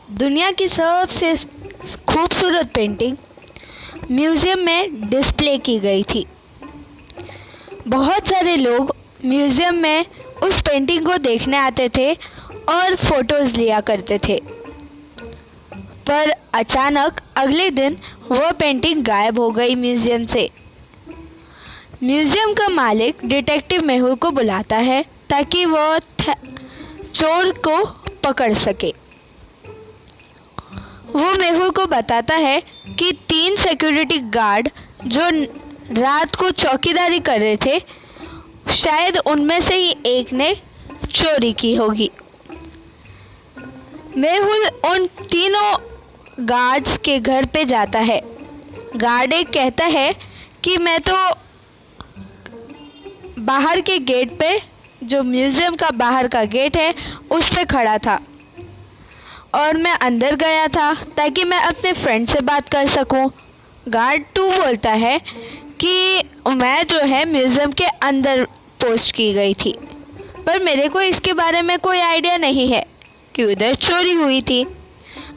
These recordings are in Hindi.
दुनिया की सबसे खूबसूरत पेंटिंग म्यूज़ियम में डिस्प्ले की गई थी। बहुत सारे लोग म्यूज़ियम में उस पेंटिंग को देखने आते थे और फोटोज़ लिया करते थे। पर अचानक अगले दिन वह पेंटिंग गायब हो गई म्यूज़ियम से। म्यूज़ियम का मालिक डिटेक्टिव मेहुल को बुलाता है ताकि वह चोर को पकड़ सके। वो मेहुल को बताता है कि 3 सिक्योरिटी गार्ड जो रात को चौकीदारी कर रहे थे, शायद उनमें से ही एक ने चोरी की होगी। मेहुल उन तीनों गार्ड्स के घर पे जाता है। गार्ड एक कहता है कि मैं तो बाहर के गेट पे, जो म्यूज़ियम का बाहर का गेट है, उस पे खड़ा था और मैं अंदर गया था ताकि मैं अपने फ्रेंड से बात कर सकूं। गार्ड 2 बोलता है कि मैं जो है म्यूज़ियम के अंदर पोस्ट की गई थी, पर मेरे को इसके बारे में कोई आइडिया नहीं है कि उधर चोरी हुई थी।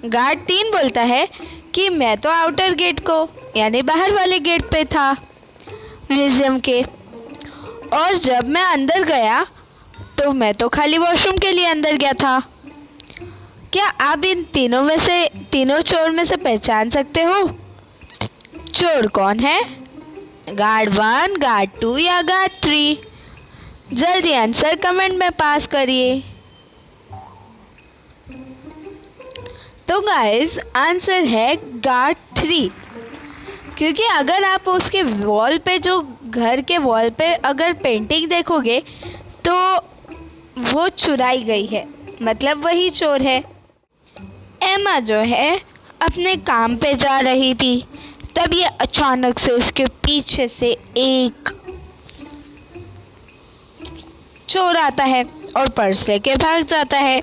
गार्ड 3 बोलता है कि मैं तो आउटर गेट को, यानी बाहर वाले गेट पे था म्यूज़ियम के, और जब मैं अंदर गया तो मैं तो खाली वॉशरूम के लिए अंदर गया था। क्या आप इन तीनों चोर में से पहचान सकते हो चोर कौन है? गार्ड 1, गार्ड 2 या गार्ड 3? जल्दी आंसर कमेंट में पास करिए। तो गाइस, आंसर है गार्ड 3, क्योंकि अगर आप उसके वॉल पे, जो घर के वॉल पे अगर पेंटिंग देखोगे तो वो चुराई गई है, मतलब वही चोर है। एमा जो है अपने काम पे जा रही थी, तब ये अचानक से उसके पीछे से एक चोर आता है और पर्स लेके भाग जाता है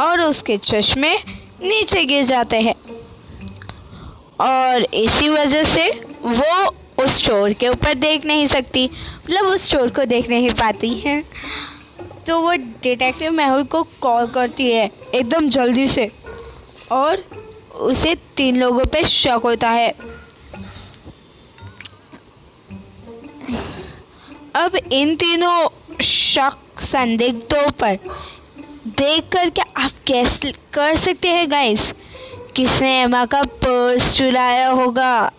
और उसके चश्मे नीचे गिर जाते हैं, और इसी वजह से वो उस चोर के ऊपर देख नहीं सकती, मतलब उस चोर को देख नहीं पाती है। तो वो डिटेक्टिव मेहुल को कॉल करती है एकदम जल्दी से, और उसे 3 लोगों पे शक होता है। अब इन तीनों संदिग्धों पर देखकर क्या आप गैस कर सकते हैं गाइस, किसने एमा का पर्स चुराया होगा?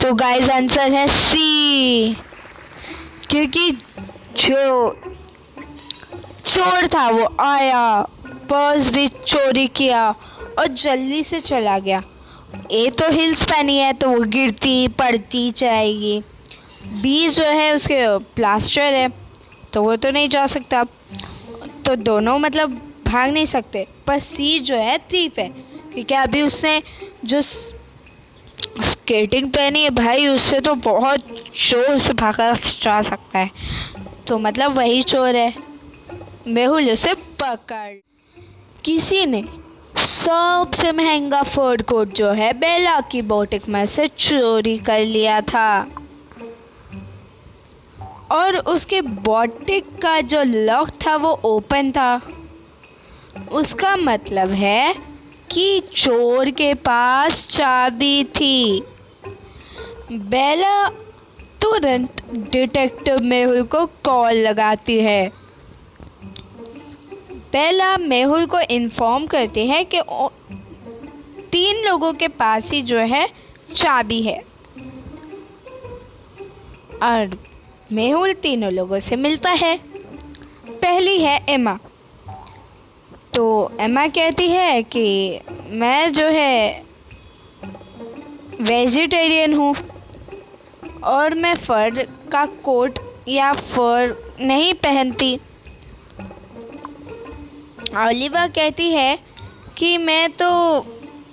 तो गाइस, आंसर है सी, क्योंकि जो चोर था वो आया, पर्स भी चोरी किया और जल्दी से चला गया। ए तो हिल्स पहनी है तो वो गिरती पड़ती जाएगी। बी जो है उसके प्लास्टर है तो वो तो नहीं जा सकता, तो दोनों मतलब भाग नहीं सकते। पर सी जो है थीफ है, क्योंकि अभी उसने जो स्केटिंग पहनी है भाई, उससे तो बहुत जोर से भागा जा सकता है, तो मतलब वही चोर है। मेहुल उसे पकड़। किसी ने सबसे महंगा फर कोट जो है बेला की बोटिक में से चोरी कर लिया था, और उसके बोटिक का जो लॉक था वो ओपन था। उसका मतलब है कि चोर के पास चाबी थी। बेला तुरंत डिटेक्टिव मेहुल को कॉल लगाती है। बेला मेहुल को इन्फॉर्म करती है कि 3 लोगों के पास ही जो है चाबी है, और मेहुल तीनों लोगों से मिलता है। पहली है एमा। तो एमा कहती है कि मैं जो है वेजिटेरियन हूँ और मैं फर का कोट या फर नहीं पहनती। ओलिवा कहती है कि मैं तो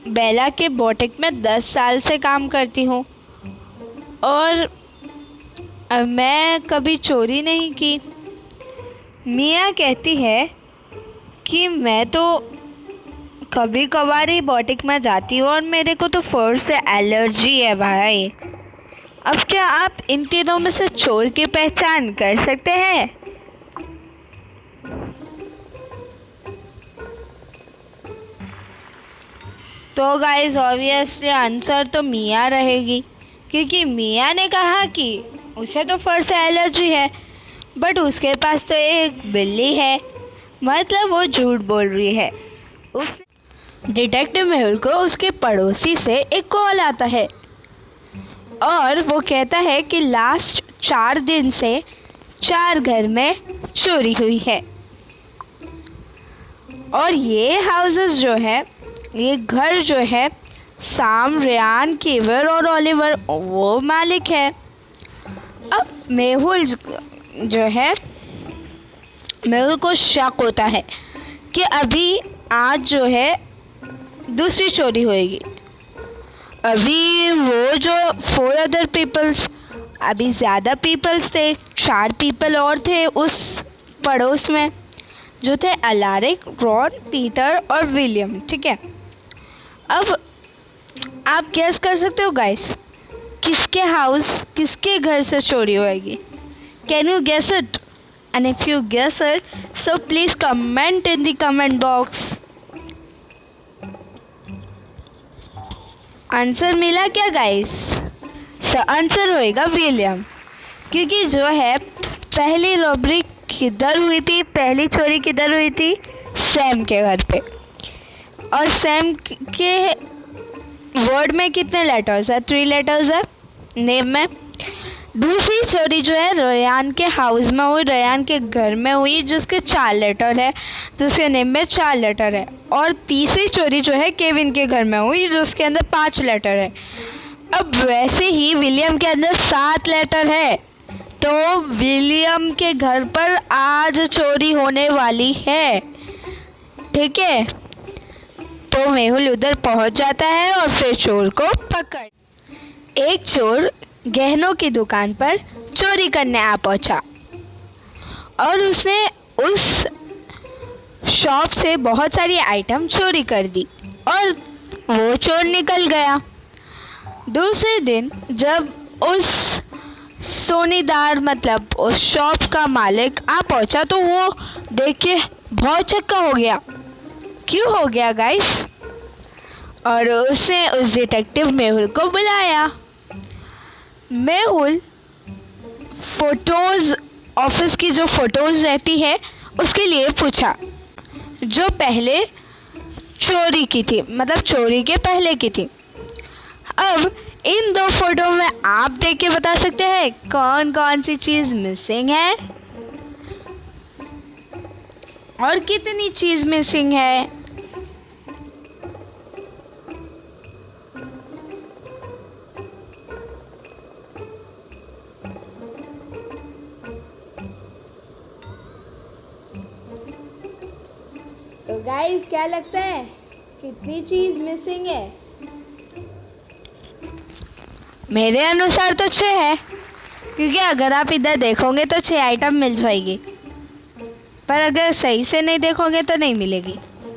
बेला के बोटिक में 10 साल से काम करती हूँ और मैं कभी चोरी नहीं की। मिया कहती है कि मैं तो कभी कभार ही बोटिक में जाती हूँ और मेरे को तो फर से एलर्जी है भाई। अब क्या आप इन तीनों में से चोर की पहचान कर सकते हैं? तो गाइस ऑब्वियसली आंसर तो मिया रहेगी, क्योंकि मिया ने कहा कि उसे तो फर से एलर्जी है, बट उसके पास तो एक बिल्ली है, मतलब वो झूठ बोल रही है। उस डिटेक्टिव मेहुल को उसके पड़ोसी से एक कॉल आता है और वो कहता है कि लास्ट 4 दिन से 4 घर में चोरी हुई है और ये हाउसेस जो है, ये घर जो है, सैम, रेयान, कीवर और ओलिवर वो मालिक है। अब मेहुल जो है, मेहुल को शक होता है कि अभी आज जो है दूसरी चोरी होएगी। अभी वो जो 4 अदर पीपल्स, अभी ज़्यादा पीपल्स थे, 4 पीपल और थे उस पड़ोस में, जो थे अलारिक, रॉन, पीटर और विलियम। ठीक है, अब आप गेस कर सकते हो गाइस, किसके हाउस, किसके घर से चोरी होएगी? Can you guess it? And if you guess it, so please comment in the comment box. Answer मिला क्या गाइस? सो आंसर होएगा विलियम, क्योंकि जो है पहली रॉबरी किधर हुई थी, पहली चोरी किधर हुई थी? सैम के घर पे। और सैम के वर्ड में कितने लेटर्स है? 3 लेटर्स है नेम में। दूसरी चोरी जो है रेयान के हाउस में हुई, रेयान के घर में हुई, जिसके 4 लेटर है, जिसके नेम में 4 लेटर है। और तीसरी चोरी जो है केविन के घर में हुई, जिसके अंदर 5 लेटर है। अब वैसे ही विलियम के अंदर 7 लेटर है, तो विलियम के घर पर आज चोरी होने वाली है। ठीक है, तो मेहुल उधर पहुंच जाता है और फिर चोर को पकड़। एक चोर गहनों की दुकान पर चोरी करने आ पहुंचा और उसने उस शॉप से बहुत सारी आइटम चोरी कर दी और वो चोर निकल गया। दूसरे दिन जब उस सोनीदार, मतलब उस शॉप का मालिक आ पहुंचा, तो वो देख के बहुत चक्का हो गया। क्यों हो गया गाइस? और उसने उस डिटेक्टिव मेहुल को बुलाया। मेहुल फोटोज़, ऑफिस की जो फ़ोटोज़ रहती है उसके लिए पूछा, जो पहले चोरी की थी, मतलब चोरी के पहले की थी। अब इन 2 फोटो में आप देख के बता सकते हैं कौन कौन सी चीज़ मिसिंग है और कितनी चीज़ मिसिंग है। तो गाइस क्या लगता है, कितनी चीज़ मिसिंग है? मेरे अनुसार तो 6 है, क्योंकि अगर आप इधर देखोगे तो 6 आइटम मिल जाएगी, पर अगर सही से नहीं देखोगे तो नहीं मिलेगी।